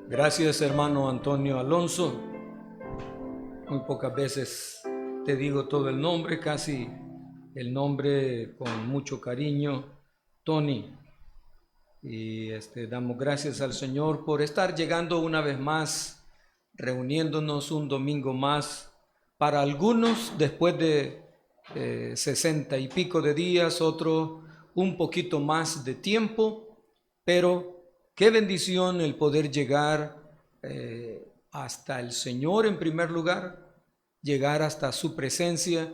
Gracias, hermano Antonio Alonso. Muy pocas veces te digo todo el nombre, casi el nombre con mucho cariño, Tony. Y damos gracias al Señor por estar llegando una vez más, reuniéndonos un domingo más. Para algunos, después de 60 y pico de días, otro un poquito más de tiempo, pero qué bendición el poder llegar hasta el Señor en primer lugar, llegar hasta su presencia,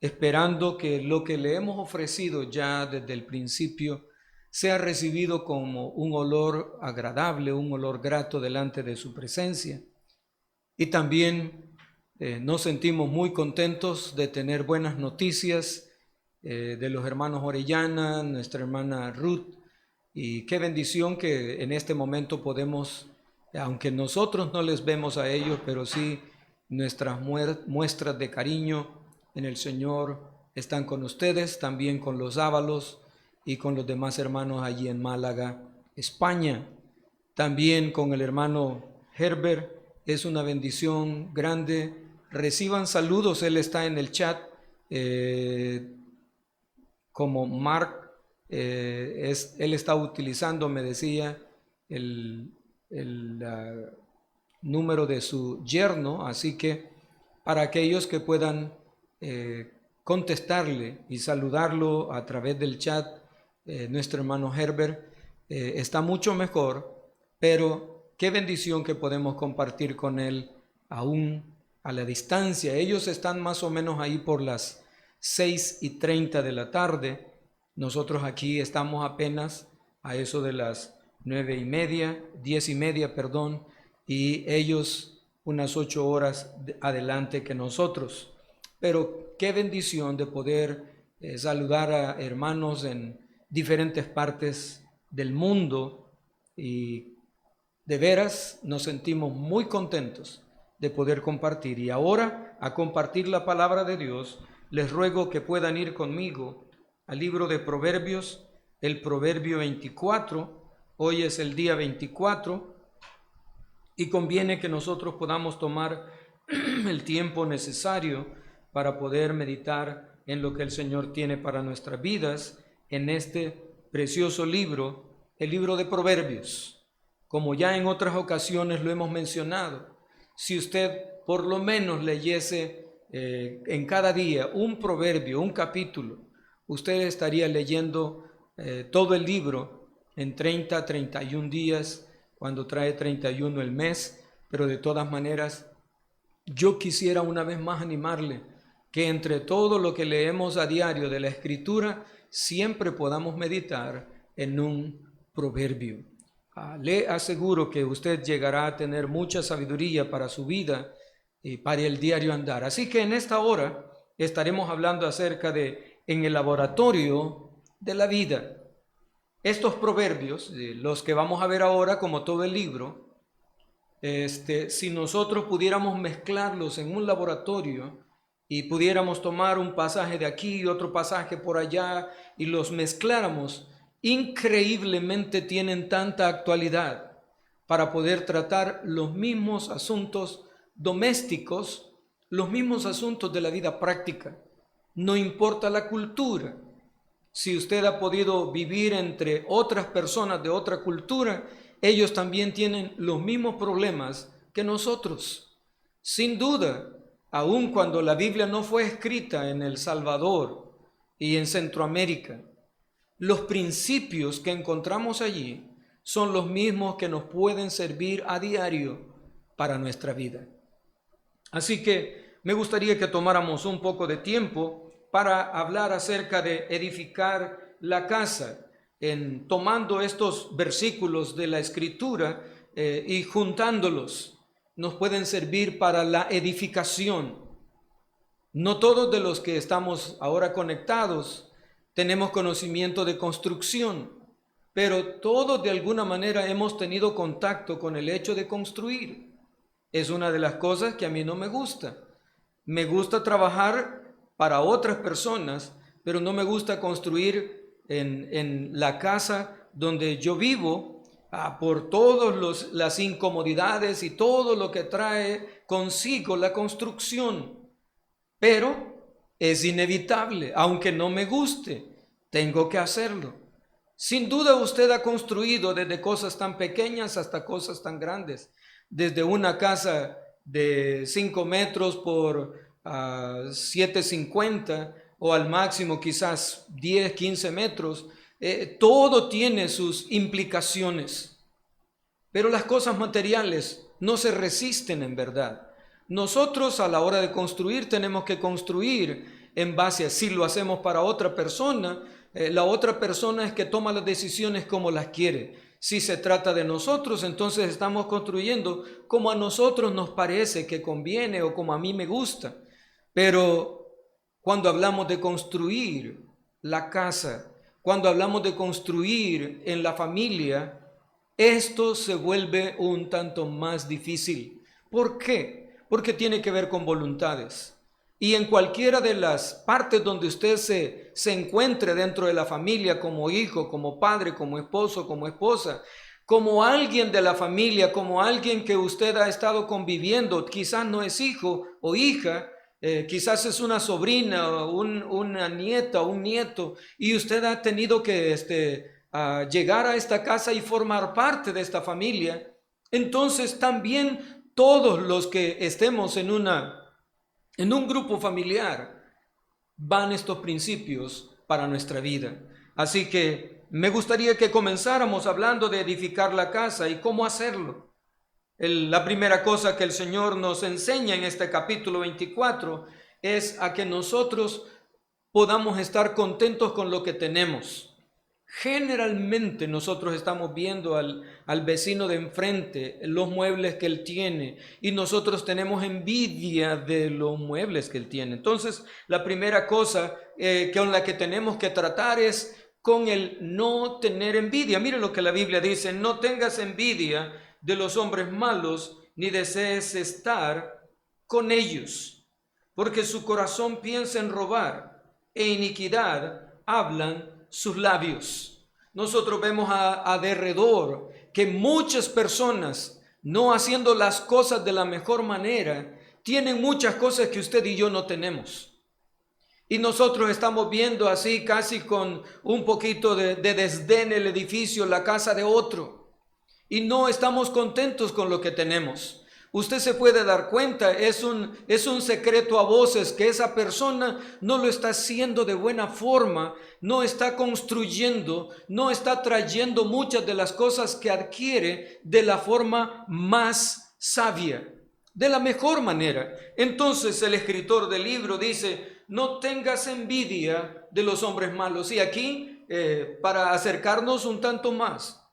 esperando que lo que le hemos ofrecido ya desde el principio sea recibido como un olor agradable, un olor grato delante de su presencia. Y también nos sentimos muy contentos de tener buenas noticias de los hermanos Orellana, nuestra hermana Ruth, y qué bendición que en este momento podemos, aunque nosotros no les vemos a ellos, pero sí nuestras muestras de cariño en el Señor están con ustedes, también con los Ábalos y con los demás hermanos allí en Málaga, España. También con el hermano Herbert, es una bendición grande. Reciban saludos, él está en el chat, como Mark, él está utilizando, me decía, el número de su yerno, así que para aquellos que puedan contestarle y saludarlo a través del chat, nuestro hermano Herbert está mucho mejor, pero qué bendición que podemos compartir con él aún a la distancia. Ellos están más o menos ahí por las 6:30 de la tarde. Nosotros aquí estamos apenas a eso de las 9:30, 10:30, perdón, y ellos unas 8 horas adelante que nosotros. Pero qué bendición de poder saludar a hermanos en diferentes partes del mundo, y de veras nos sentimos muy contentos de poder compartir. Y ahora, a compartir la palabra de Dios, les ruego que puedan ir conmigo al libro de Proverbios, el Proverbio 24. Hoy es el día 24 y conviene que nosotros podamos tomar el tiempo necesario para poder meditar en lo que el Señor tiene para nuestras vidas en este precioso libro, el libro de Proverbios. Como ya en otras ocasiones lo hemos mencionado, si usted por lo menos leyese en cada día un proverbio, un capítulo, usted estaría leyendo todo el libro en 30, 31 días, cuando trae 31 el mes. Pero de todas maneras, yo quisiera una vez más animarle que entre todo lo que leemos a diario de la Escritura, siempre podamos meditar en un proverbio. Le aseguro que usted llegará a tener mucha sabiduría para su vida y para el diario andar. Así que en esta hora estaremos hablando acerca de en el laboratorio de la vida. Estos proverbios, los que vamos a ver ahora, como todo el libro, si nosotros pudiéramos mezclarlos en un laboratorio y pudiéramos tomar un pasaje de aquí y otro pasaje por allá y los mezcláramos, increíblemente tienen tanta actualidad para poder tratar los mismos asuntos domésticos, los mismos asuntos de la vida práctica. No importa la cultura. Si usted ha podido vivir entre otras personas de otra cultura, ellos también tienen los mismos problemas que nosotros. Sin duda, aun cuando la Biblia no fue escrita en El Salvador y en Centroamérica, los principios que encontramos allí son los mismos que nos pueden servir a diario para nuestra vida. Así que me gustaría que tomáramos un poco de tiempo para hablar acerca de edificar la casa, tomando estos versículos de la Escritura y juntándolos. Nos pueden servir para la edificación. No todos de los que estamos ahora conectados tenemos conocimiento de construcción, pero todos de alguna manera hemos tenido contacto con el hecho de construir. Es una de las cosas que a mí no me gusta. Me gusta trabajar para otras personas, pero no me gusta construir en la casa donde yo vivo, por todas las incomodidades y todo lo que trae consigo la construcción. Pero es inevitable, aunque no me guste, tengo que hacerlo. Sin duda usted ha construido desde cosas tan pequeñas hasta cosas tan grandes, desde una casa de 5 metros por 7,50 o al máximo quizás 10, 15 metros. Todo tiene sus implicaciones, pero las cosas materiales no se resisten en verdad. Nosotros a la hora de construir tenemos que construir en base a, si lo hacemos para otra persona, la otra persona es que toma las decisiones como las quiere. Si se trata de nosotros, entonces estamos construyendo como a nosotros nos parece que conviene o como a mí me gusta. Pero cuando hablamos de construir la casa, cuando hablamos de construir en la familia, esto se vuelve un tanto más difícil. ¿Por qué? Porque tiene que ver con voluntades. Y en cualquiera de las partes donde usted se encuentre dentro de la familia, como hijo, como padre, como esposo, como esposa, como alguien de la familia, como alguien que usted ha estado conviviendo, quizás no es hijo o hija, quizás es una sobrina, una nieta o un nieto, y usted ha tenido que llegar a esta casa y formar parte de esta familia. Entonces también todos los que estemos en un grupo familiar van estos principios para nuestra vida. Así que me gustaría que comenzáramos hablando de edificar la casa y cómo hacerlo. La primera cosa que el Señor nos enseña en este capítulo 24 es a que nosotros podamos estar contentos con lo que tenemos. Generalmente nosotros estamos viendo al vecino de enfrente, los muebles que él tiene, y nosotros tenemos envidia de los muebles que él tiene. Entonces, la primera cosa con la que tenemos que tratar es con el no tener envidia. Miren lo que la Biblia dice: no tengas envidia de los hombres malos, ni desees estar con ellos, porque su corazón piensa en robar, e iniquidad hablan sus labios. Nosotros vemos alrededor que muchas personas, no haciendo las cosas de la mejor manera, tienen muchas cosas que usted y yo no tenemos. Y nosotros estamos viendo así casi con un poquito de desdén el edificio, la casa de otro. Y no estamos contentos con lo que tenemos. Usted se puede dar cuenta, es un secreto a voces que esa persona no lo está haciendo de buena forma, no está construyendo, no está trayendo muchas de las cosas que adquiere de la forma más sabia, de la mejor manera. Entonces el escritor del libro dice: no tengas envidia de los hombres malos. Y aquí, para acercarnos un tanto más,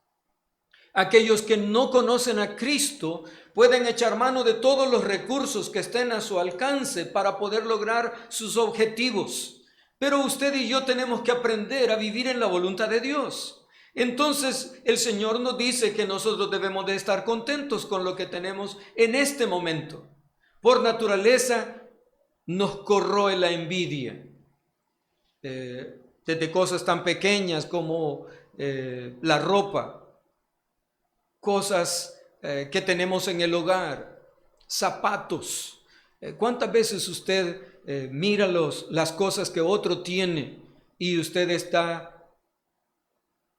aquellos que no conocen a Cristo pueden echar mano de todos los recursos que estén a su alcance para poder lograr sus objetivos. Pero usted y yo tenemos que aprender a vivir en la voluntad de Dios. Entonces el Señor nos dice que nosotros debemos de estar contentos con lo que tenemos en este momento. Por naturaleza nos corroe la envidia. Desde cosas tan pequeñas como la ropa, cosas que tenemos en el hogar, zapatos. ¿Cuántas veces usted mira las cosas que otro tiene y usted está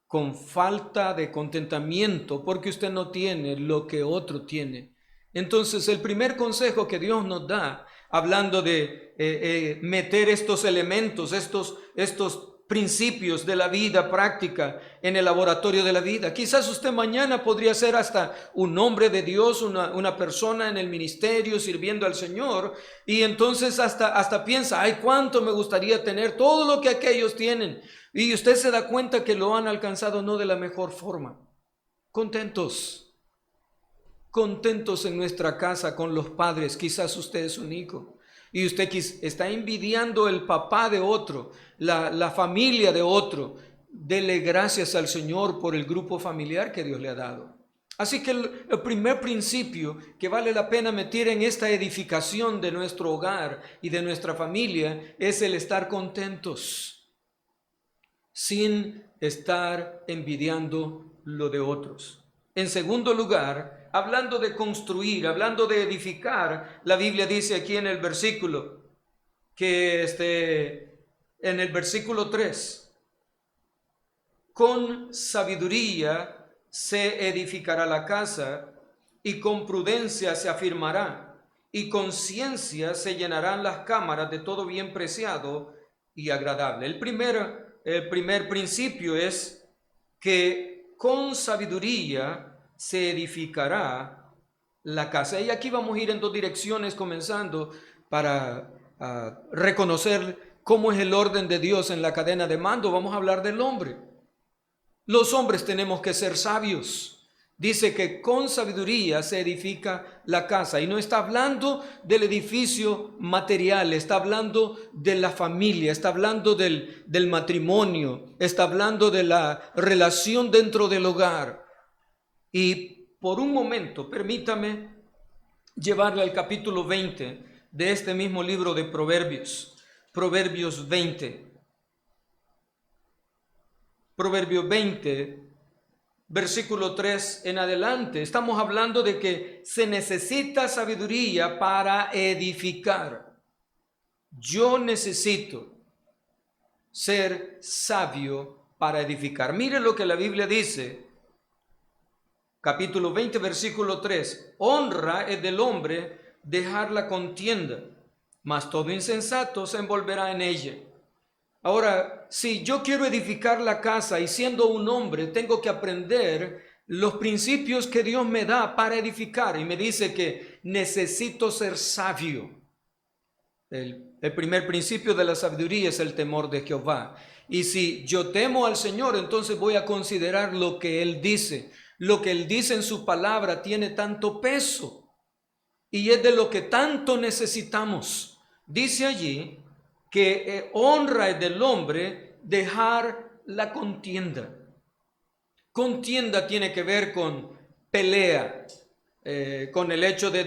con falta de contentamiento porque usted no tiene lo que otro tiene? Entonces, el primer consejo que Dios nos da, hablando de meter estos elementos, estos principios de la vida práctica en el laboratorio de la vida. Quizás usted mañana podría ser hasta un hombre de Dios, una persona en el ministerio sirviendo al Señor, y entonces hasta piensa: ay, cuánto me gustaría tener todo lo que aquellos tienen, y usted se da cuenta que lo han alcanzado no de la mejor forma. Contentos en nuestra casa con los padres. Quizás usted es un hijo y usted está envidiando el papá de otro, la familia de otro. Dele gracias al Señor por el grupo familiar que Dios le ha dado. Así que el primer principio que vale la pena meter en esta edificación de nuestro hogar y de nuestra familia es el estar contentos, sin estar envidiando lo de otros. En segundo lugar, hablando de construir, hablando de edificar, la Biblia dice aquí en el versículo, en el versículo 3, con sabiduría se edificará la casa y con prudencia se afirmará y con ciencia se llenarán las cámaras de todo bien preciado y agradable. El primer principio es que con sabiduría se edificará la casa. Y aquí vamos a ir en dos direcciones, comenzando para reconocer cómo es el orden de Dios en la cadena de mando. Vamos a hablar del hombre. Los hombres tenemos que ser sabios. Dice que con sabiduría se edifica la casa, y no está hablando del edificio material, está hablando de la familia, está hablando del matrimonio, está hablando de la relación dentro del hogar. Y por un momento, permítame llevarle al capítulo 20 de este mismo libro de Proverbios, Proverbios 20. Proverbio 20, versículo 3 en adelante. Estamos hablando de que se necesita sabiduría para edificar. Yo necesito ser sabio para edificar. Mire lo que la Biblia dice. Capítulo 20, versículo 3. Honra es del hombre dejar la contienda, mas todo insensato se envolverá en ella. Ahora, si yo quiero edificar la casa y siendo un hombre tengo que aprender los principios que Dios me da para edificar, y me dice que necesito ser sabio. El primer principio de la sabiduría es el temor de Jehová. Y si yo temo al Señor, entonces voy a considerar lo que Él dice. Lo que Él dice en su palabra tiene tanto peso y es de lo que tanto necesitamos. Dice allí que honra es del hombre dejar la contienda. Contienda tiene que ver con pelea, con el hecho de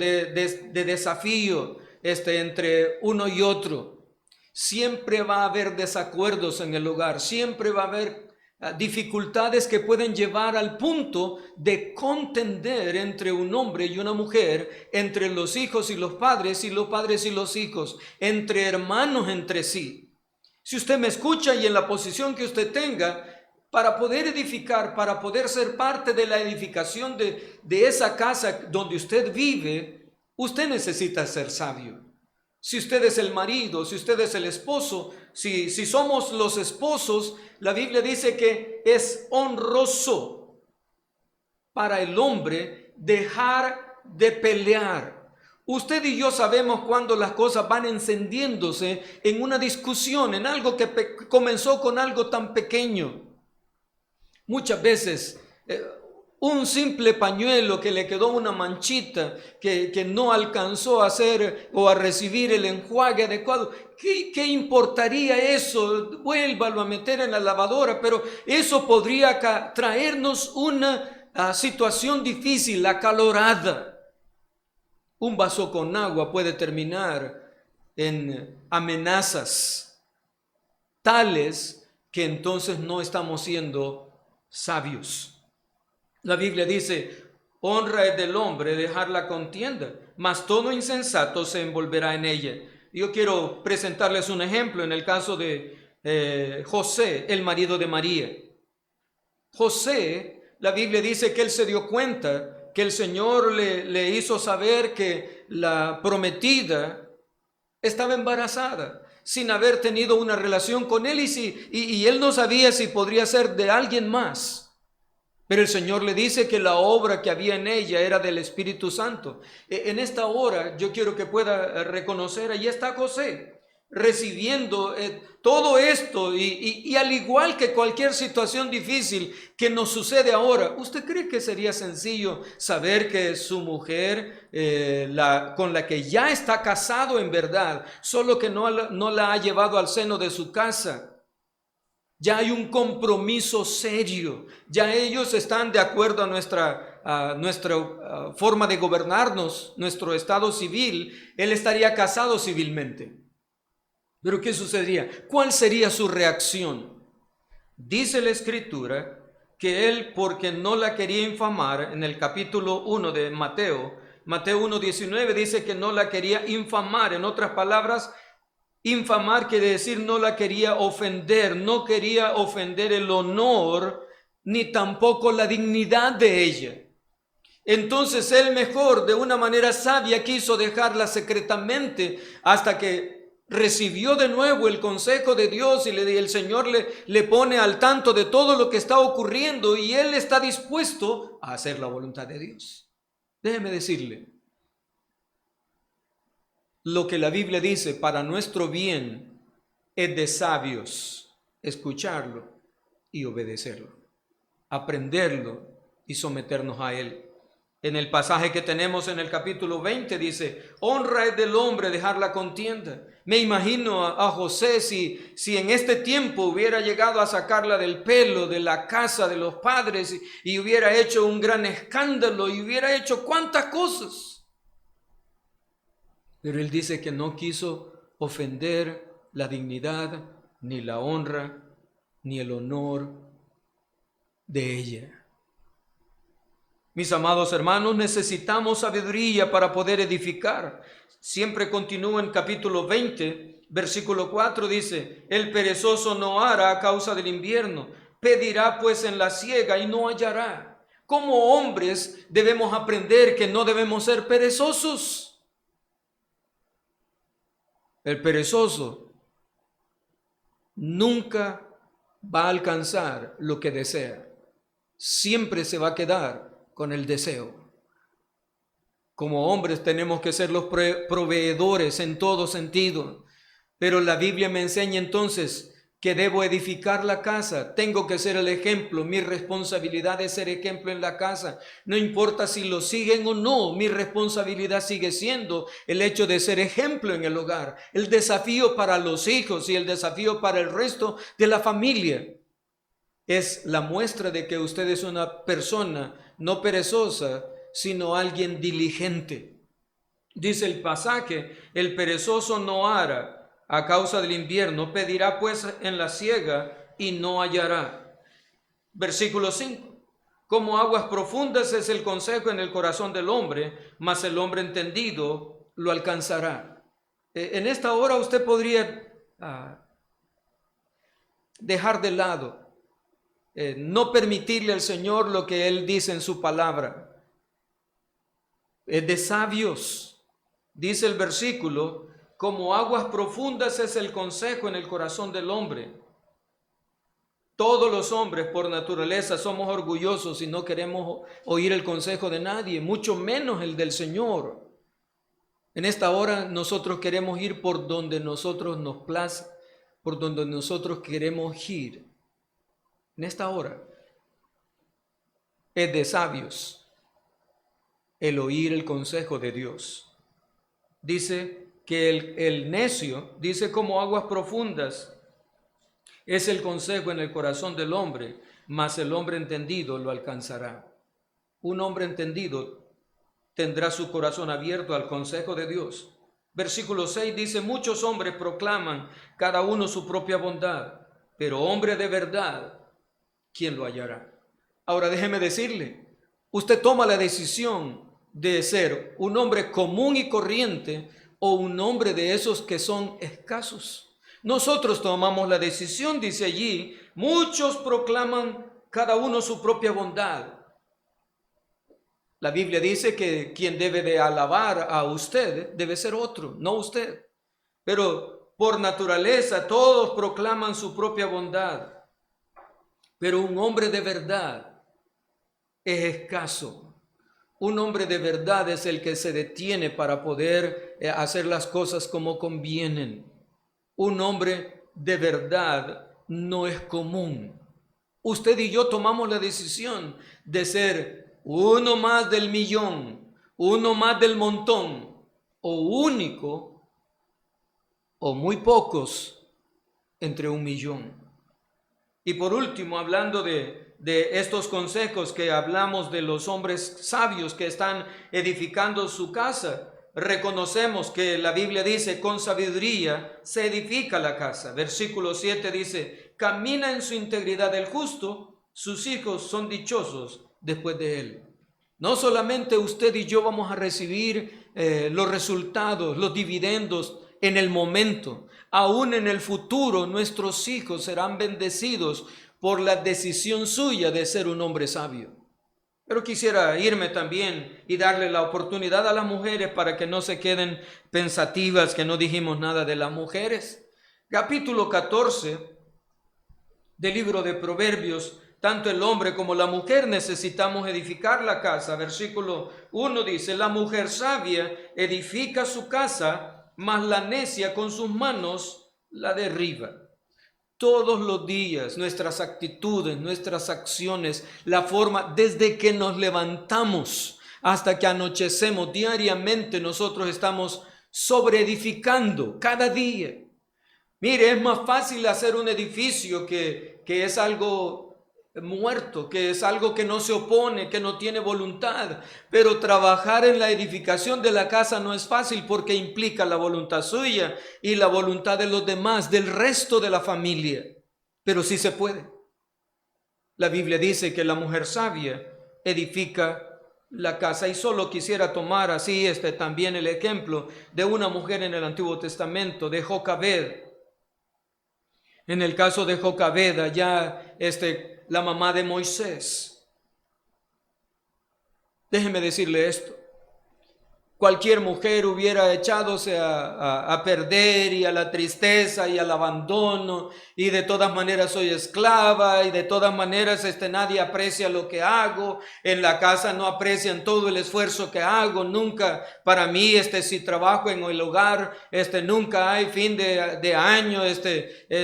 desafío entre uno y otro. Siempre va a haber desacuerdos en el hogar, siempre va a haber dificultades que pueden llevar al punto de contender entre un hombre y una mujer, entre los hijos y los padres y los hijos, entre hermanos entre sí. Si usted me escucha y en la posición que usted tenga, para poder edificar, para poder ser parte de la edificación de esa casa donde usted vive, usted necesita ser sabio. Si usted es el marido, si usted es el esposo, si somos los esposos, la Biblia dice que es honroso para el hombre dejar de pelear. Usted y yo sabemos cuando las cosas van encendiéndose en una discusión, en algo que comenzó con algo tan pequeño. Muchas veces un simple pañuelo que le quedó una manchita que no alcanzó a hacer o a recibir el enjuague adecuado. ¿Qué importaría eso? Vuélvalo a meter en la lavadora, pero eso podría traernos una situación difícil, acalorada. Un vaso con agua puede terminar en amenazas tales que entonces no estamos siendo sabios. La Biblia dice, honra es del hombre dejar la contienda, mas todo insensato se envolverá en ella. Yo quiero presentarles un ejemplo en el caso de José, el marido de María. José, la Biblia dice que él se dio cuenta que el Señor le hizo saber que la prometida estaba embarazada sin haber tenido una relación con él, y él no sabía si podría ser de alguien más. Pero el Señor le dice que la obra que había en ella era del Espíritu Santo. En esta hora yo quiero que pueda reconocer, ahí está José, recibiendo todo esto y al igual que cualquier situación difícil que nos sucede ahora, ¿usted cree que sería sencillo saber que su mujer, con la que ya está casado en verdad, solo que no la ha llevado al seno de su casa? Ya hay un compromiso serio, ya ellos están de acuerdo a nuestra forma de gobernarnos, nuestro estado civil. Él estaría casado civilmente. Pero ¿qué sucedería? ¿Cuál sería su reacción? Dice la Escritura que él, porque no la quería infamar, en el capítulo 1 de Mateo 1:19 dice que no la quería infamar. En otras palabras, infamar quiere decir no la quería ofender, no quería ofender el honor ni tampoco la dignidad de ella. Entonces él mejor, de una manera sabia, quiso dejarla secretamente hasta que recibió de nuevo el consejo de Dios y el Señor le pone al tanto de todo lo que está ocurriendo y él está dispuesto a hacer la voluntad de Dios. Déjeme decirle, lo que la Biblia dice para nuestro bien es de sabios escucharlo y obedecerlo, aprenderlo y someternos a él. En el pasaje que tenemos en el capítulo 20 dice, honra es del hombre dejar la contienda. Me imagino a José si en este tiempo hubiera llegado a sacarla del pelo de la casa de los padres y hubiera hecho un gran escándalo y hubiera hecho cuantas cosas. Pero él dice que no quiso ofender la dignidad, ni la honra, ni el honor de ella. Mis amados hermanos, necesitamos sabiduría para poder edificar. Siempre continúa en capítulo 20, versículo 4, dice, el perezoso no hará a causa del invierno, pedirá pues en la siega y no hallará. Como hombres debemos aprender que no debemos ser perezosos. El perezoso nunca va a alcanzar lo que desea. Siempre se va a quedar con el deseo. Como hombres tenemos que ser los proveedores en todo sentido. Pero la Biblia me enseña entonces que debo edificar la casa. Tengo que ser el ejemplo. Mi responsabilidad es ser ejemplo en la casa. No importa si lo siguen o no, mi responsabilidad sigue siendo el hecho de ser ejemplo en el hogar. El desafío para los hijos y el desafío para el resto de la familia es la muestra de que usted es una persona no perezosa, sino alguien diligente. Dice el pasaje, el perezoso no hará a causa del invierno, pedirá pues en la siega y no hallará. Versículo 5, como aguas profundas es el consejo en el corazón del hombre, mas el hombre entendido lo alcanzará. En esta hora usted podría dejar de lado, no permitirle al Señor lo que Él dice en su palabra. Es de sabios, dice el versículo, como aguas profundas es el consejo en el corazón del hombre. Todos los hombres por naturaleza somos orgullosos y no queremos oír el consejo de nadie, mucho menos el del Señor. En esta hora nosotros queremos ir por donde nosotros nos place, por donde nosotros queremos ir. En esta hora es de sabios el oír el consejo de Dios. Dice que el necio, dice como aguas profundas es el consejo en el corazón del hombre, mas el hombre entendido lo alcanzará. Un hombre entendido tendrá su corazón abierto al consejo de Dios. Versículo 6 dice, muchos hombres proclaman cada uno su propia bondad, pero hombre de verdad, ¿quién lo hallará? Ahora déjeme decirle, usted toma la decisión de ser un hombre común y corriente o un hombre de esos que son escasos. Nosotros tomamos la decisión, dice allí, muchos proclaman cada uno su propia bondad. La Biblia dice que quien debe de alabar a usted debe ser otro, no usted. Pero por naturaleza todos proclaman su propia bondad. Pero un hombre de verdad es escaso. Un hombre de verdad es el que se detiene para poder hacer las cosas como convienen. Un hombre de verdad no es común. Usted y yo tomamos la decisión de ser uno más del millón, uno más del montón, o único, o muy pocos entre un millón. Y por último, hablando de estos consejos que hablamos de los hombres sabios que están edificando su casa, reconocemos que la Biblia dice, con sabiduría se edifica la casa. Versículo 7 dice, camina en su integridad el justo sus hijos son dichosos después de él. No solamente usted y yo vamos a recibir los resultados, los dividendos en el momento, aún en el futuro nuestros hijos serán bendecidos por la decisión suya de ser un hombre sabio. Pero quisiera irme también y darle la oportunidad a las mujeres para que no se queden pensativas que no dijimos nada de las mujeres. Capítulo 14 del libro de Proverbios. Tanto el hombre como la mujer necesitamos edificar la casa. Versículo 1 dice: la mujer sabia edifica su casa, mas la necia con sus manos la derriba. Todos los días, nuestras actitudes, nuestras acciones, la forma desde que nos levantamos hasta que anochecemos, diariamente nosotros estamos sobreedificando cada día. Mire, es más fácil hacer un edificio que es algo muerto, que es algo que no se opone, que no tiene voluntad, pero trabajar en la edificación de la casa no es fácil porque implica la voluntad suya y la voluntad de los demás, del resto de la familia, pero sí se puede. La Biblia dice que la mujer sabia edifica la casa, y solo quisiera tomar así también el ejemplo de una mujer en el Antiguo Testamento, de Jocabed. En el caso de Jocabed, allá la mamá de Moisés. Déjeme decirle esto: cualquier mujer hubiera echadose a perder, y a la tristeza y al abandono, y de todas maneras soy esclava, y de todas maneras nadie aprecia lo que hago, en la casa no aprecian todo el esfuerzo que hago, nunca para mí, si trabajo en el hogar, nunca hay fin de año,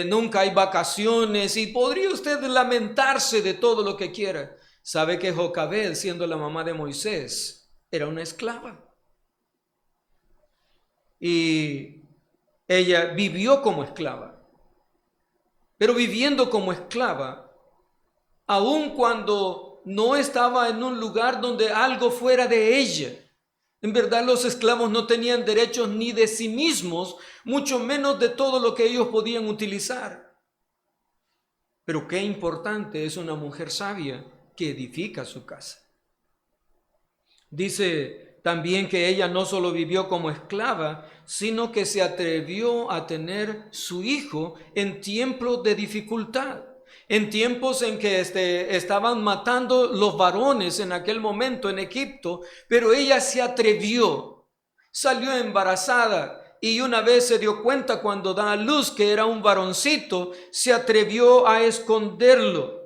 nunca hay vacaciones, y podría usted lamentarse de todo lo que quiera. Sabe que Jocabed, siendo la mamá de Moisés, era una esclava. Y ella vivió como esclava, pero viviendo como esclava, aun cuando no estaba en un lugar donde algo fuera de ella. En verdad, los esclavos no tenían derechos ni de sí mismos, mucho menos de todo lo que ellos podían utilizar. Pero qué importante es una mujer sabia que edifica su casa. Dice también que ella no solo vivió como esclava, sino que se atrevió a tener su hijo en tiempos de dificultad, en tiempos en que estaban matando los varones en aquel momento en Egipto, pero ella se atrevió, salió embarazada, y una vez se dio cuenta cuando da a luz que era un varoncito, se atrevió a esconderlo,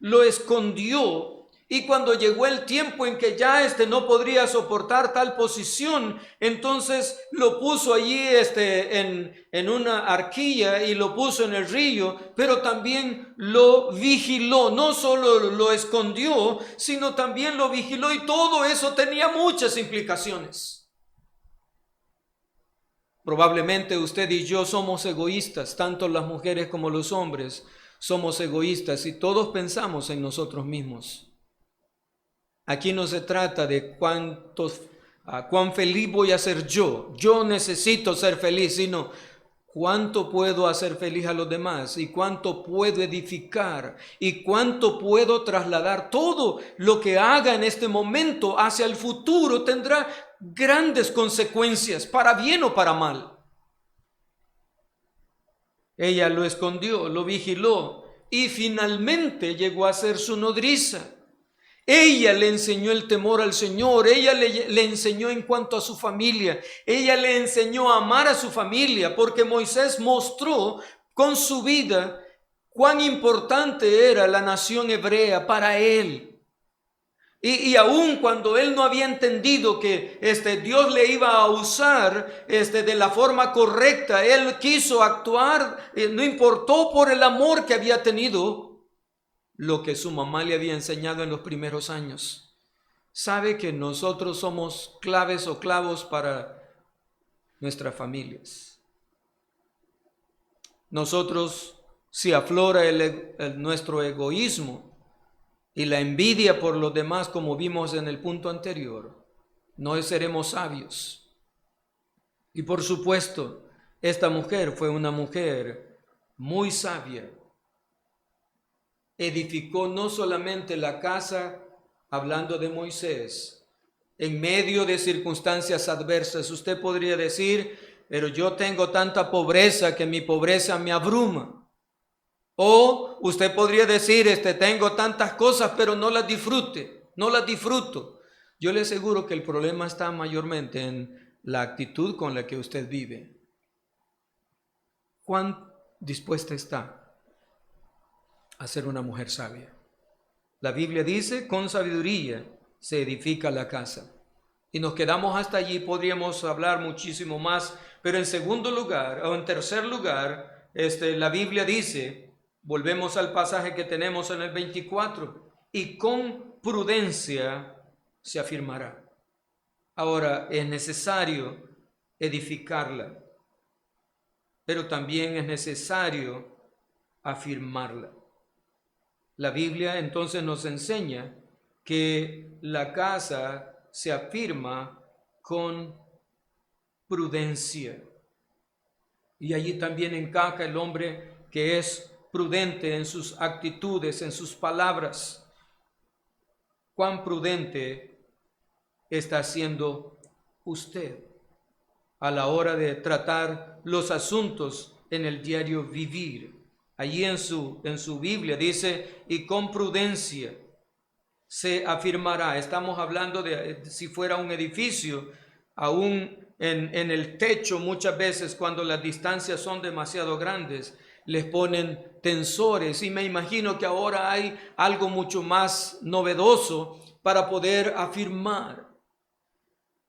lo escondió. Y cuando llegó el tiempo en que ya no podría soportar tal posición, entonces lo puso allí en una arquilla y lo puso en el río, pero también lo vigiló. No solo lo escondió, sino también lo vigiló, y todo eso tenía muchas implicaciones. Probablemente usted y yo somos egoístas, tanto las mujeres como los hombres somos egoístas, y todos pensamos en nosotros mismos. Aquí no se trata de cuán feliz voy a ser yo necesito ser feliz, sino cuánto puedo hacer feliz a los demás, y cuánto puedo edificar, y cuánto puedo trasladar. Todo lo que haga en este momento hacia el futuro tendrá grandes consecuencias, para bien o para mal. Ella lo escondió, lo vigiló, y finalmente llegó a ser su nodriza. Ella le enseñó el temor al Señor, ella le enseñó en cuanto a su familia, ella le enseñó a amar a su familia, porque Moisés mostró con su vida cuán importante era la nación hebrea para él. Y aun cuando él no había entendido que Dios le iba a usar de la forma correcta, él quiso actuar, no importó por el amor que había tenido, lo que su mamá le había enseñado en los primeros años. Sabe que nosotros somos claves o clavos para nuestras familias. Nosotros, si aflora nuestro egoísmo y la envidia por los demás, como vimos en el punto anterior, no seremos sabios. Y por supuesto, esta mujer fue una mujer muy sabia. edificó no solamente la casa, hablando de Moisés, en medio de circunstancias adversas. Usted podría decir, pero yo tengo tanta pobreza que mi pobreza me abruma. O usted podría decir, tengo tantas cosas, pero no las disfruto. Yo le aseguro que el problema está mayormente en la actitud con la que usted vive. ¿Cuán dispuesta está a ser una mujer sabia? La Biblia dice, con sabiduría se edifica la casa. Y nos quedamos hasta allí, podríamos hablar muchísimo más, pero en segundo lugar, o en tercer lugar, la Biblia dice, volvemos al pasaje que tenemos en el 24, y con prudencia se afirmará. Ahora, es necesario edificarla, pero también es necesario afirmarla. La Biblia entonces nos enseña que la casa se afirma con prudencia. Y allí también encaja el hombre que es prudente en sus actitudes, en sus palabras. ¿Cuán prudente está siendo usted a la hora de tratar los asuntos en el diario vivir? Allí en su Biblia dice, y con prudencia se afirmará. Estamos hablando de si fuera un edificio, aún en el techo muchas veces cuando las distancias son demasiado grandes, les ponen tensores, y me imagino que ahora hay algo mucho más novedoso para poder afirmar.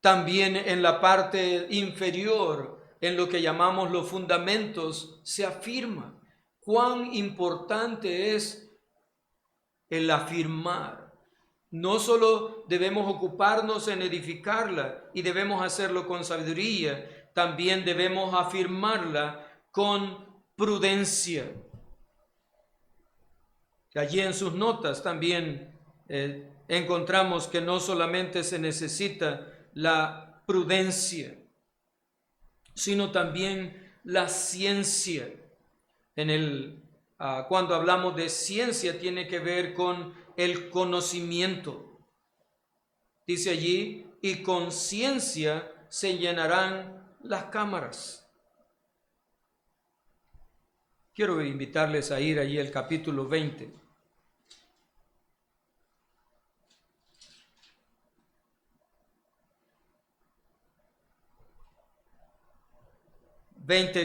También en la parte inferior, en lo que llamamos los fundamentos, se afirma. Cuán importante es el afirmar. No solo debemos ocuparnos en edificarla y debemos hacerlo con sabiduría, también debemos afirmarla con prudencia. Allí en sus notas también encontramos que no solamente se necesita la prudencia, sino también la ciencia. Cuando hablamos de ciencia, tiene que ver con el conocimiento. Dice allí, y con ciencia se llenarán las cámaras. Quiero invitarles a ir allí al capítulo 20.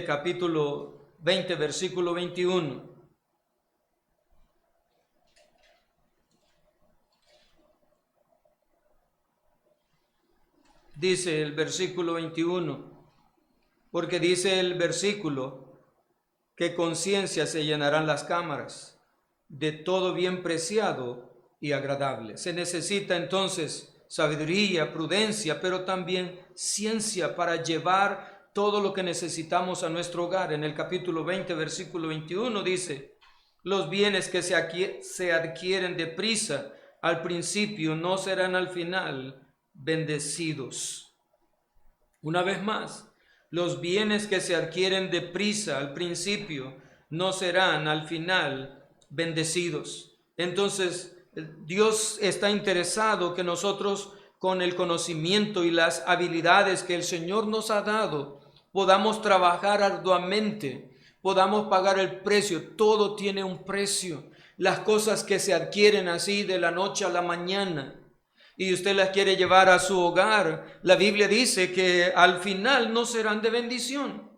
Capítulo 20, versículo 21. Dice el versículo 21, porque dice el versículo que con ciencia se llenarán las cámaras de todo bien preciado y agradable. Se necesita entonces sabiduría, prudencia, pero también ciencia para llevar todo lo que necesitamos a nuestro hogar. En el capítulo 20, versículo 21 dice, los bienes que se adquieren deprisa al principio no serán al final bendecidos. Una vez más, los bienes que se adquieren deprisa al principio no serán al final bendecidos. Entonces, Dios está interesado que nosotros, con el conocimiento y las habilidades que el Señor nos ha dado, podamos trabajar arduamente, podamos pagar el precio. Todo tiene un precio. Las cosas que se adquieren así de la noche a la mañana, y usted las quiere llevar a su hogar, la Biblia dice que al final no serán de bendición.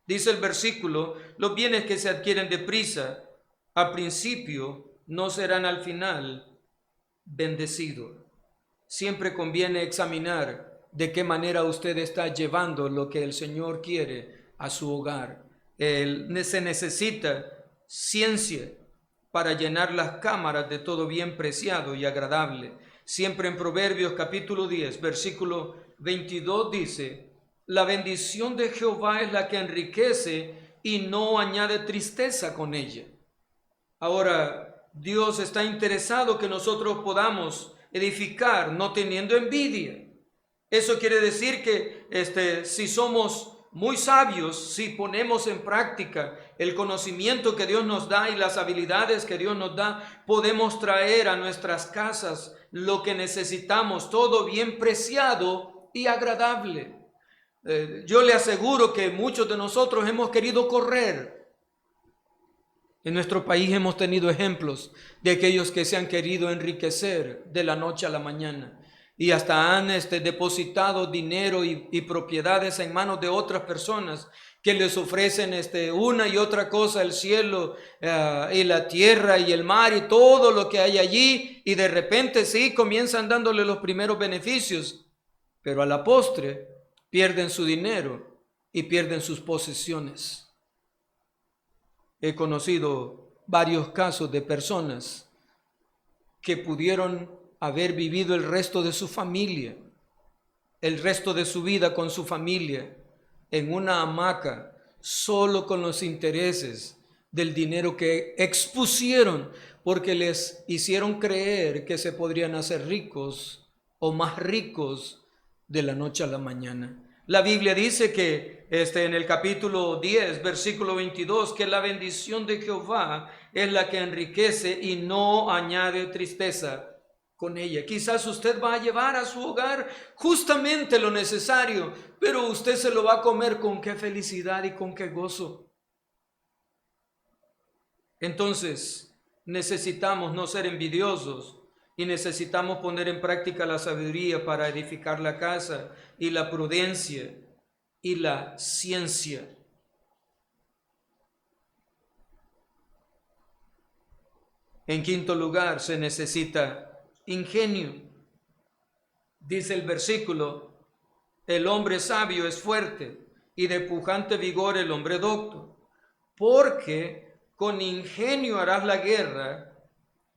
Dice el versículo, los bienes que se adquieren deprisa, al principio no serán al final bendecidos. Siempre conviene examinar de qué manera usted está llevando lo que el Señor quiere a su hogar. Se necesita ciencia para llenar las cámaras de todo bien preciado y agradable. Siempre en Proverbios capítulo 10, versículo 22 dice, la bendición de Jehová es la que enriquece y no añade tristeza con ella. Ahora, Dios está interesado que nosotros podamos edificar no teniendo envidia. Eso quiere decir que si somos muy sabios si ponemos en práctica el conocimiento que Dios nos da y las habilidades que Dios nos da. Podemos traer a nuestras casas lo que necesitamos, todo bien preciado y agradable. Yo le aseguro que muchos de nosotros hemos querido correr. En nuestro país hemos tenido ejemplos de aquellos que se han querido enriquecer de la noche a la mañana y hasta han depositado dinero y propiedades en manos de otras personas que les ofrecen una y otra cosa, el cielo y la tierra y el mar y todo lo que hay allí, y de repente sí comienzan dándole los primeros beneficios, pero a la postre pierden su dinero y pierden sus posesiones. He conocido varios casos de personas que pudieron haber vivido el resto de su familia, el resto de su vida con su familia, en una hamaca, solo con los intereses del dinero que expusieron, porque les hicieron creer que se podrían hacer ricos o más ricos de la noche a la mañana. La Biblia dice que en el capítulo 10, versículo 22, que la bendición de Jehová es la que enriquece y no añade tristeza con ella. Quizás usted va a llevar a su hogar justamente lo necesario, pero usted se lo va a comer con qué felicidad y con qué gozo. Entonces, necesitamos no ser envidiosos y necesitamos poner en práctica la sabiduría para edificar la casa y la prudencia y la ciencia. En quinto lugar, se necesita ingenio. Dice el versículo: el hombre sabio es fuerte y de pujante vigor el hombre docto, porque con ingenio harás la guerra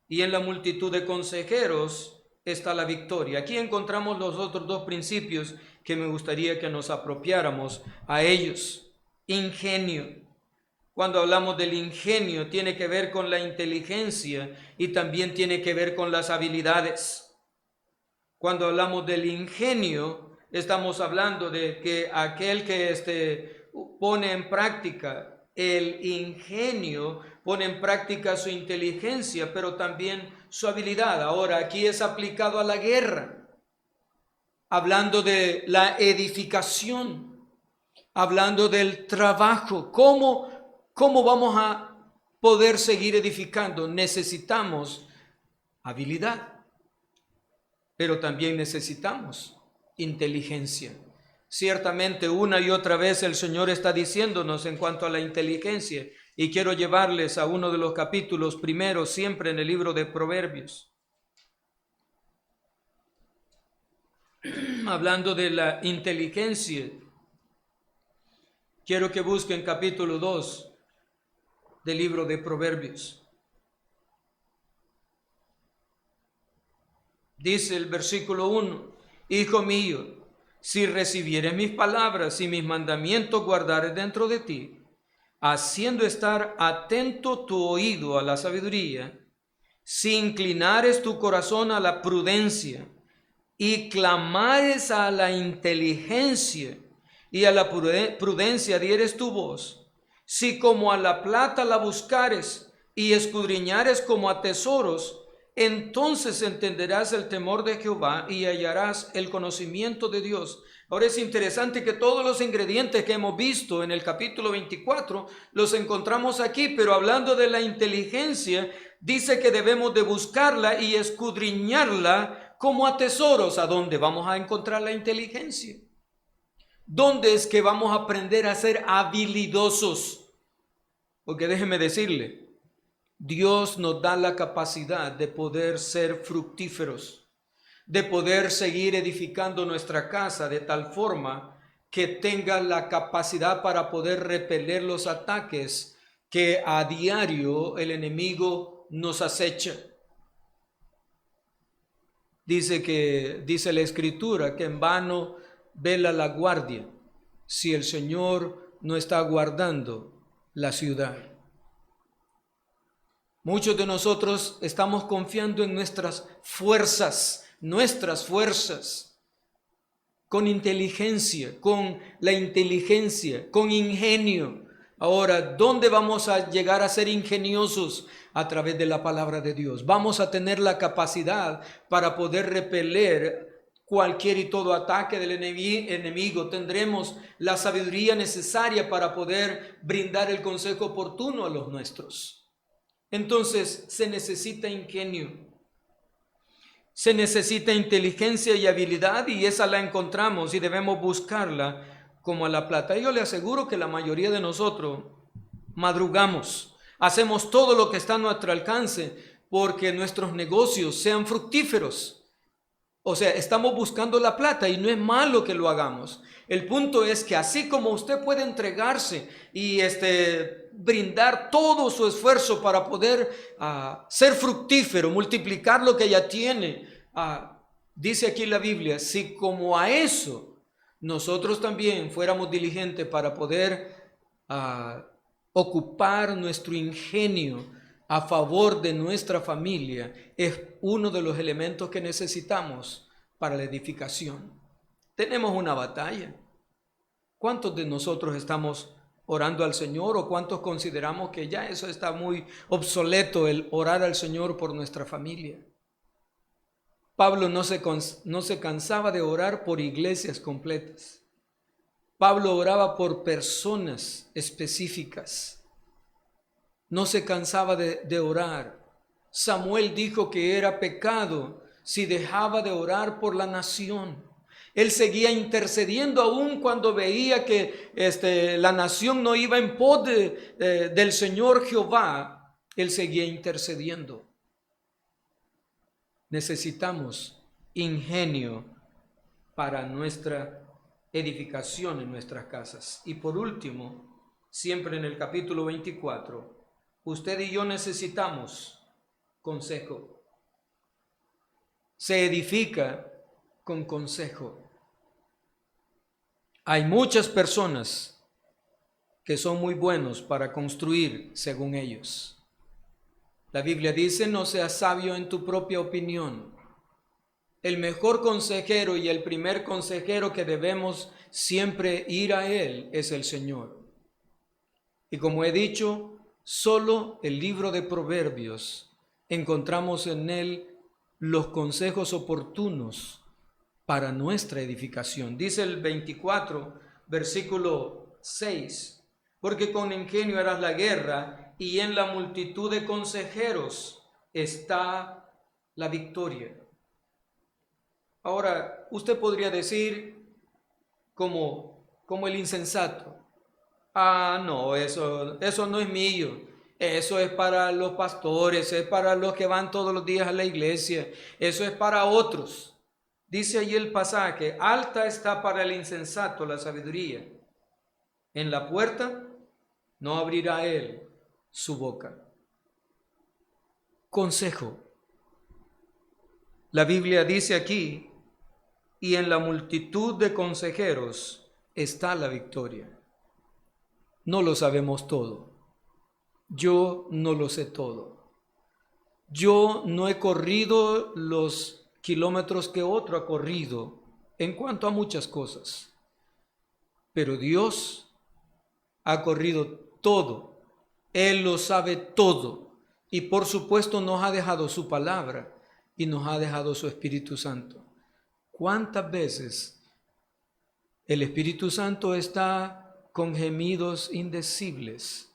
y en la multitud de consejeros está la victoria. Aquí encontramos los otros dos principios que me gustaría que nos apropiáramos a ellos. Ingenio. Cuando hablamos del ingenio, tiene que ver con la inteligencia y también tiene que ver con las habilidades. Cuando hablamos del ingenio, estamos hablando de que aquel que pone en práctica el ingenio, pone en práctica su inteligencia, pero también su habilidad. Ahora, aquí es aplicado a la guerra, hablando de la edificación, hablando del trabajo. ¿Cómo vamos a poder seguir edificando? Necesitamos habilidad, pero también necesitamos inteligencia. Ciertamente una y otra vez el Señor está diciéndonos en cuanto a la inteligencia, y quiero llevarles a uno de los capítulos primeros siempre en el libro de Proverbios. Hablando de la inteligencia, quiero que busquen capítulo 2 del libro de Proverbios. Dice el versículo 1: Hijo mío, si recibieres mis palabras y mis mandamientos guardares dentro de ti, haciendo estar atento tu oído a la sabiduría, si inclinares tu corazón a la prudencia y clamares a la inteligencia y a la prudencia dieres tu voz, si como a la plata la buscares y escudriñares como a tesoros, entonces entenderás el temor de Jehová y hallarás el conocimiento de Dios. Ahora es interesante que todos los ingredientes que hemos visto en el capítulo 24 los encontramos aquí, pero hablando de la inteligencia, dice que debemos de buscarla y escudriñarla como a tesoros. ¿A dónde vamos a encontrar la inteligencia? ¿Dónde es que vamos a aprender a ser habilidosos? Porque déjeme decirle, Dios nos da la capacidad de poder ser fructíferos, de poder seguir edificando nuestra casa de tal forma que tenga la capacidad para poder repeler los ataques que a diario el enemigo nos acecha. Dice la Escritura que en vano vela la guardia si el Señor no está guardando la ciudad. Muchos de nosotros estamos confiando en nuestras fuerzas, con inteligencia, con la inteligencia, con ingenio. Ahora, ¿dónde vamos a llegar a ser ingeniosos? A través de la palabra de Dios. Vamos a tener la capacidad para poder repeler cualquier y todo ataque del enemigo. Tendremos la sabiduría necesaria para poder brindar el consejo oportuno a los nuestros. Entonces, se necesita ingenio. Se necesita inteligencia y habilidad, y esa la encontramos y debemos buscarla como a la plata. Yo le aseguro que la mayoría de nosotros madrugamos, hacemos todo lo que está a nuestro alcance porque nuestros negocios sean fructíferos. O sea, estamos buscando la plata y no es malo que lo hagamos. El punto es que así como usted puede entregarse y brindar todo su esfuerzo para poder ser fructífero, multiplicar lo que ya tiene, dice aquí la Biblia, si como a eso nosotros también fuéramos diligentes para poder ocupar nuestro ingenio a favor de nuestra familia, es uno de los elementos que necesitamos para la edificación. Tenemos una batalla. ¿Cuántos de nosotros estamos orando al Señor o cuántos consideramos que ya eso está muy obsoleto, el orar al Señor por nuestra familia? Pablo no se cansaba de orar por iglesias completas. Pablo oraba por personas específicas. No se cansaba de orar. Samuel dijo que era pecado si dejaba de orar por la nación. Él seguía intercediendo aún cuando veía que la nación no iba en pos del Señor Jehová. Él seguía intercediendo. Necesitamos ingenio para nuestra edificación en nuestras casas. Y por último, siempre en el capítulo 24, usted y yo necesitamos consejo. Se edifica con consejo. Hay muchas personas que son muy buenos para construir según ellos. La Biblia dice, no seas sabio en tu propia opinión. El mejor consejero y el primer consejero que debemos siempre ir a él es el Señor. Y como he dicho, solo el libro de Proverbios encontramos en él los consejos oportunos para nuestra edificación. Dice el 24, versículo 6, porque con ingenio harás la guerra y en la multitud de consejeros está la victoria. Ahora, usted podría decir como el insensato, no, eso no es mío, eso es para los pastores, es para los que van todos los días a la iglesia, eso es para otros. Dice allí el pasaje, alta está para el insensato la sabiduría, en la puerta no abrirá él su boca. Consejo. La Biblia dice aquí, y en la multitud de consejeros está la victoria. No lo sabemos todo. Yo no lo sé todo. Yo no he corrido los kilómetros que otro ha corrido en cuanto a muchas cosas. Pero Dios ha corrido todo. Él lo sabe todo. Y por supuesto nos ha dejado su palabra y nos ha dejado su Espíritu Santo. ¿Cuántas veces el Espíritu Santo está con gemidos indecibles,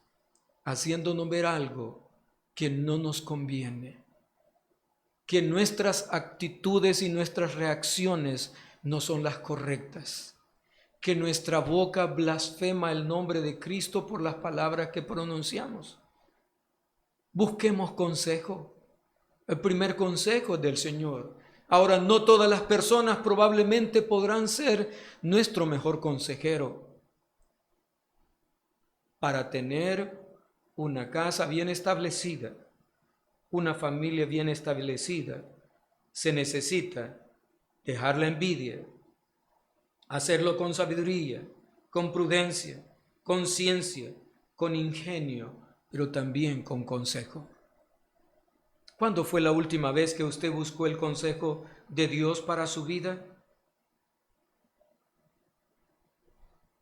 haciéndonos ver algo que no nos conviene? Que nuestras actitudes y nuestras reacciones no son las correctas. Que nuestra boca blasfema el nombre de Cristo por las palabras que pronunciamos. Busquemos consejo. El primer consejo es del Señor. Ahora, no todas las personas probablemente podrán ser nuestro mejor consejero. Para tener una casa bien establecida, una familia bien establecida, se necesita dejar la envidia, hacerlo con sabiduría, con prudencia, con ciencia, con ingenio, pero también con consejo. ¿Cuándo fue la última vez que usted buscó el consejo de Dios para su vida?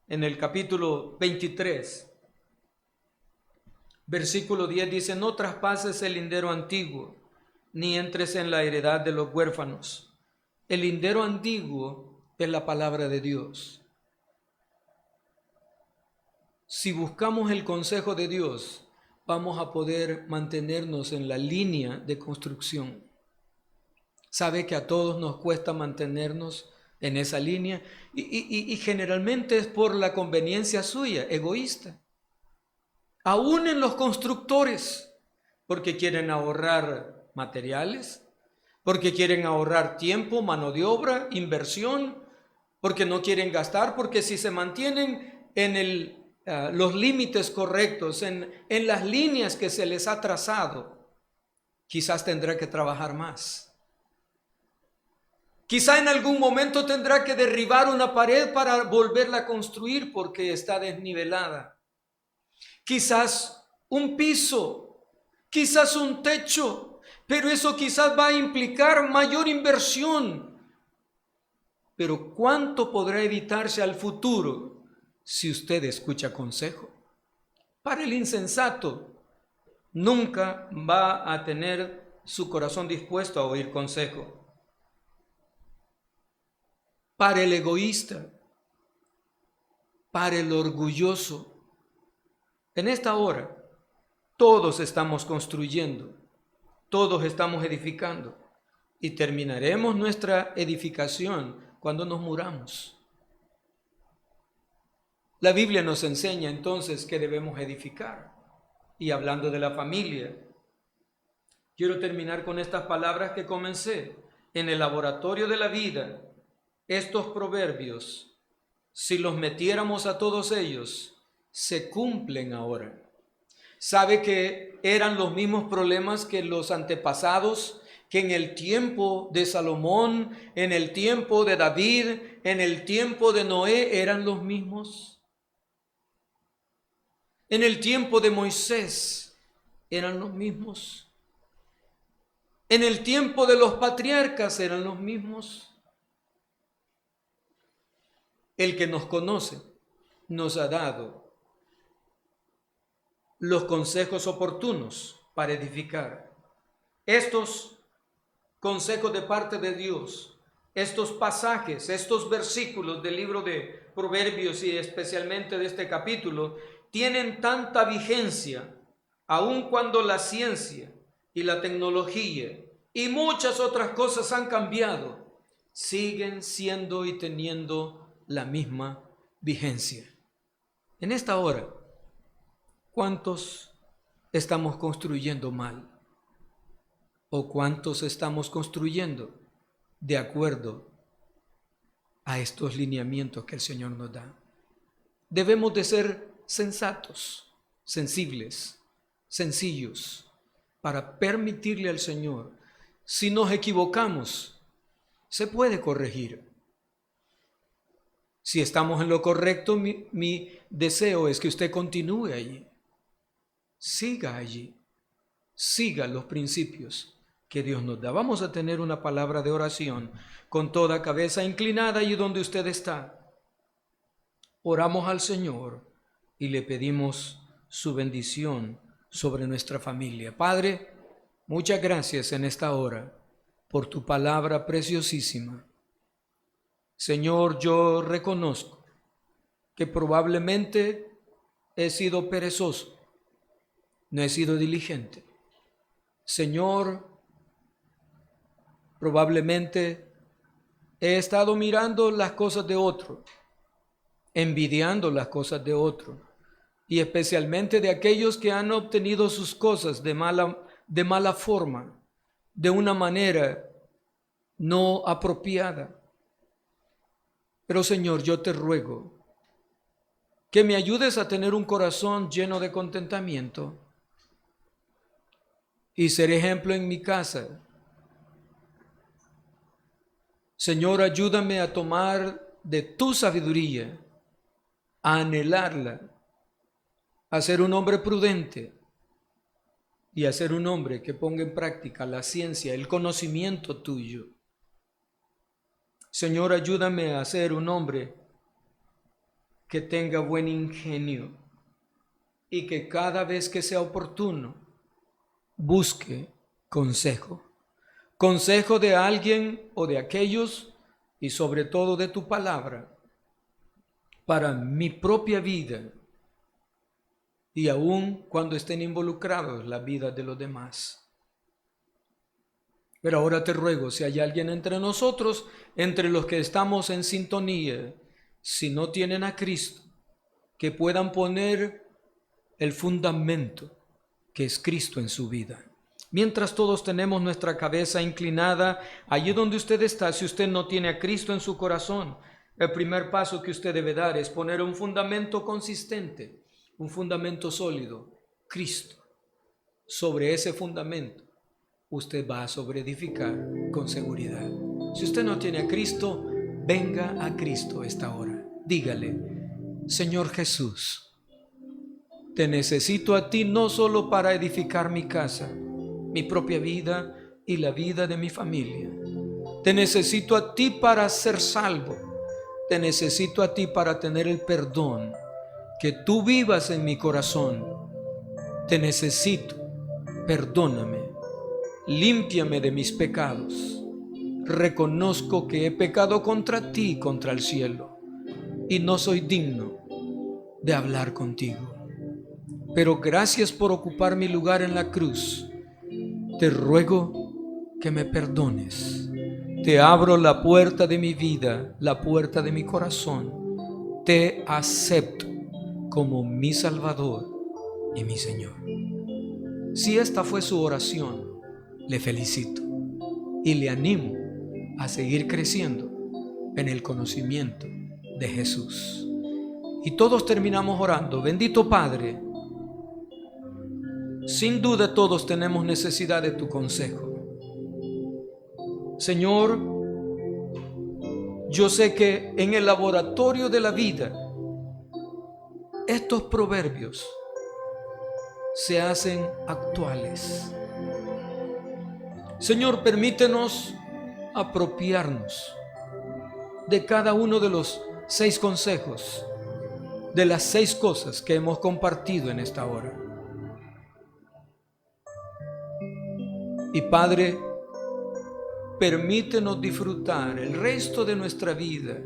en el capítulo 23, versículo 10 dice: no traspases el lindero antiguo, ni entres en la heredad de los huérfanos. El lindero antiguo es la palabra de Dios. Si buscamos el consejo de Dios, vamos a poder mantenernos en la línea de construcción. Sabe que a todos nos cuesta mantenernos en esa línea y generalmente es por la conveniencia suya, egoísta. Aún en los constructores, porque quieren ahorrar materiales, porque quieren ahorrar tiempo, mano de obra, inversión, porque no quieren gastar, porque si se mantienen en los límites correctos, en las líneas que se les ha trazado, quizás tendrá que trabajar más. Quizá en algún momento tendrá que derribar una pared para volverla a construir porque está desnivelada. Quizás un piso, quizás un techo, pero eso quizás va a implicar mayor inversión. Pero ¿cuánto podrá evitarse al futuro si usted escucha consejo? Para el insensato, nunca va a tener su corazón dispuesto a oír consejo. Para el egoísta, para el orgulloso, en esta hora todos estamos construyendo, todos estamos edificando y terminaremos nuestra edificación cuando nos muramos. La Biblia nos enseña entonces que debemos edificar. Y hablando de la familia, quiero terminar con estas palabras que comencé. En el laboratorio de la vida, estos proverbios, si los metiéramos a todos ellos, se cumplen ahora. Sabe que eran los mismos problemas que los antepasados, que en el tiempo de Salomón, en el tiempo de David, en el tiempo de Noé eran los mismos. En el tiempo de Moisés eran los mismos. En el tiempo de los patriarcas eran los mismos. El que nos conoce nos ha dado los consejos oportunos para edificar. Estos consejos de parte de Dios, estos pasajes, estos versículos del libro de Proverbios y especialmente de este capítulo, tienen tanta vigencia, aun cuando la ciencia y la tecnología y muchas otras cosas han cambiado, siguen siendo y teniendo la misma vigencia. En esta hora, ¿cuántos estamos construyendo mal? ¿O cuántos estamos construyendo de acuerdo a estos lineamientos que el Señor nos da? Debemos de ser sensatos, sensibles, sencillos, para permitirle al Señor. Si nos equivocamos, se puede corregir. Si estamos en lo correcto, mi deseo es que usted continúe allí. Siga allí. Siga los principios que Dios nos da. Vamos a tener una palabra de oración con toda cabeza inclinada y donde usted está. Oramos al Señor y le pedimos su bendición sobre nuestra familia. Padre, muchas gracias en esta hora por tu palabra preciosísima. Señor, yo reconozco que probablemente he sido perezoso, no he sido diligente. Señor, probablemente he estado mirando las cosas de otro, envidiando las cosas de otro, y especialmente de aquellos que han obtenido sus cosas de mala forma, de una manera no apropiada. Pero Señor, yo te ruego que me ayudes a tener un corazón lleno de contentamiento y ser ejemplo en mi casa. Señor, ayúdame a tomar de tu sabiduría, a anhelarla, a ser un hombre prudente y a ser un hombre que ponga en práctica la ciencia, el conocimiento tuyo. Señor, ayúdame a ser un hombre que tenga buen ingenio y que cada vez que sea oportuno busque consejo. Consejo de alguien o de aquellos y sobre todo de tu palabra para mi propia vida y aun cuando estén involucrados la vida de los demás. Pero ahora te ruego, si hay alguien entre nosotros, entre los que estamos en sintonía, si no tienen a Cristo, que puedan poner el fundamento que es Cristo en su vida. Mientras todos tenemos nuestra cabeza inclinada, allí donde usted está, si usted no tiene a Cristo en su corazón, el primer paso que usted debe dar es poner un fundamento consistente, un fundamento sólido, Cristo. Sobre ese fundamento, usted va a sobreedificar con seguridad. Si usted no tiene a Cristo, venga a Cristo esta hora. Dígale: Señor Jesús, te necesito a ti no solo para edificar mi casa, mi propia vida y la vida de mi familia. Te necesito a ti para ser salvo. Te necesito a ti para tener el perdón, que tú vivas en mi corazón. Te necesito. Perdóname. Límpiame de mis pecados. Reconozco que he pecado contra ti y contra el cielo, y no soy digno de hablar contigo. Pero gracias por ocupar mi lugar en la cruz. Te ruego que me perdones. Te abro la puerta de mi vida, la puerta de mi corazón. Te acepto como mi Salvador y mi Señor. Si esta fue su oración, le felicito y le animo a seguir creciendo en el conocimiento de Jesús. Y todos terminamos orando. Bendito Padre, sin duda todos tenemos necesidad de tu consejo. Señor, yo sé que en el laboratorio de la vida estos proverbios se hacen actuales. Señor, permítenos apropiarnos de cada uno de los 6 consejos, de las 6 cosas que hemos compartido en esta hora. Y Padre, permítenos disfrutar el resto de nuestra vida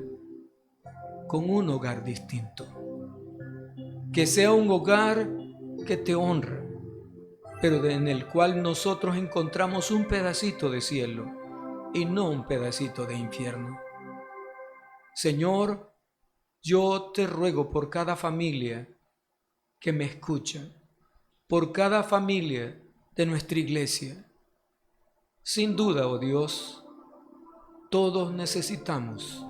con un hogar distinto. Que sea un hogar que te honra, pero en el cual nosotros encontramos un pedacito de cielo y no un pedacito de infierno. Señor, yo te ruego por cada familia que me escucha, por cada familia de nuestra iglesia. Sin duda, oh Dios, todos necesitamos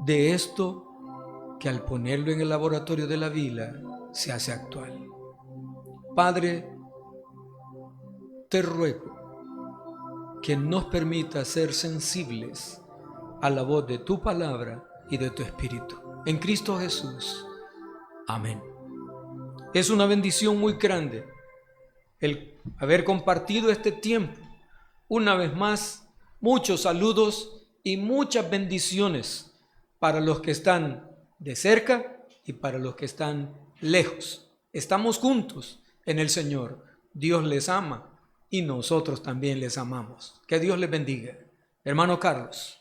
de esto que al ponerlo en el laboratorio de la vida se hace actual. Padre, te ruego que nos permita ser sensibles a la voz de tu palabra y de tu Espíritu. En Cristo Jesús. Amén. Es una bendición muy grande el haber compartido este tiempo. Una vez más, muchos saludos y muchas bendiciones para los que están de cerca y para los que están lejos. Estamos juntos en el Señor. Dios les ama y nosotros también les amamos. Que Dios les bendiga. Hermano Carlos.